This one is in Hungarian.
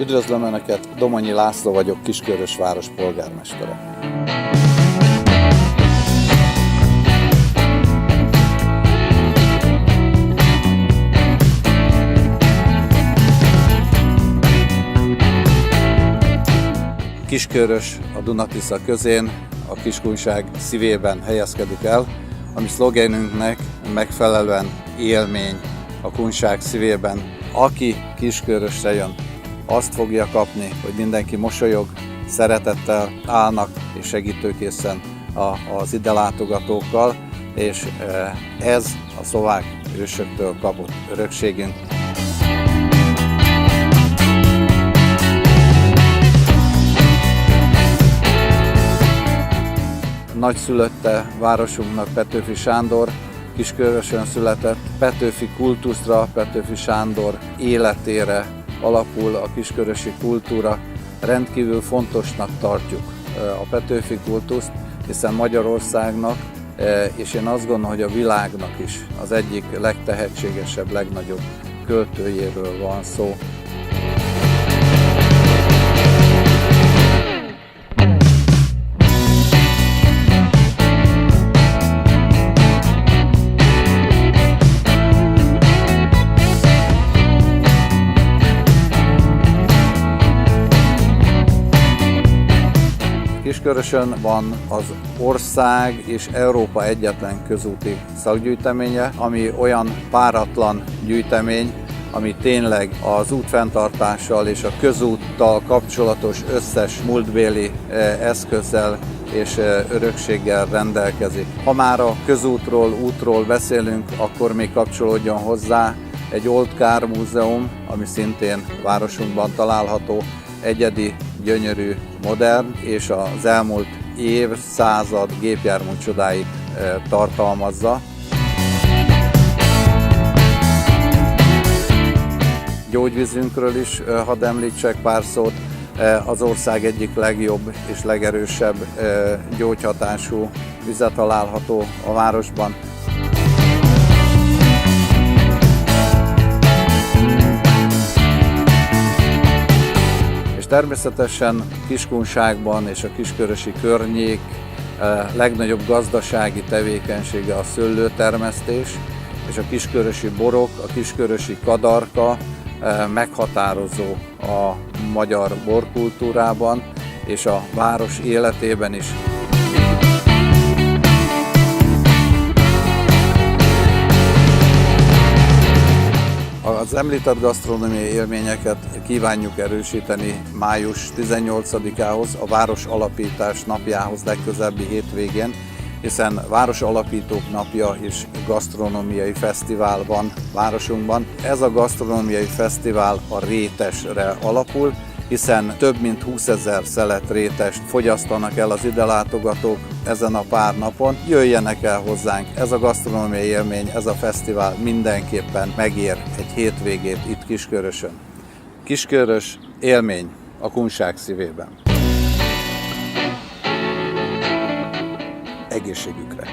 Üdvözlöm Önöket, Domonyi László vagyok, Kiskörös város polgármestere. Kiskörös a Duna-Tisza közén, a Kiskunság szívében helyezkedik el, ami szlogenünknek megfelelően élmény a kunság szívében. Aki Kiskörösre jön, azt fogja kapni, hogy mindenki mosolyog, szeretettel állnak és segítőkészen az ide látogatókkal, és ez a szlovák ősöktől kapott örökségünk. Nagyszülötte városunknak Petőfi Sándor, Kiskörösön született. Petőfi kultuszra, Petőfi Sándor életére alapul a kiskörösi kultúra. Rendkívül fontosnak tartjuk a Petőfi kultuszt, hiszen Magyarországnak, és én azt gondolom, hogy a világnak is az egyik legtehetségesebb, legnagyobb költőjéről van szó. Kiskörösön van az ország és Európa egyetlen közúti szakgyűjteménye, ami olyan páratlan gyűjtemény, ami tényleg az útfenntartással és a közúttal kapcsolatos összes múltbéli eszközzel és örökséggel rendelkezik. Ha már a közútról, útról beszélünk, akkor még kapcsolódjon hozzá egy Old Car Múzeum, ami szintén városunkban található, egyedi, gyönyörű, modern, és az elmúlt évszázad gépjármű csodáit tartalmazza. Gyógyvízünkről is hadd említsek pár szót. Az ország egyik legjobb és legerősebb gyógyhatású vize található a városban. Természetesen Kiskunságban és a kiskörösi környék legnagyobb gazdasági tevékenysége a szőlőtermesztés, és a kiskörösi borok, a kiskörösi kadarka meghatározó a magyar borkultúrában és a város életében is. Az említett gasztronómiai élményeket kívánjuk erősíteni május 18-ához, a város alapítás napjához legközelebbi hétvégén, hiszen város alapítók napja és gasztronómiai fesztivál van városunkban. Ez a gasztronómiai fesztivál a rétesre alapul, hiszen több mint 20 000 szelet rétest fogyasztanak el az ide látogatók ezen a pár napon. Jöjjenek el hozzánk, ez a gasztronómiai élmény, ez a fesztivál mindenképpen megér egy hétvégét itt Kiskörösön. Kiskörös élmény a kunság szívében. Egészségükre!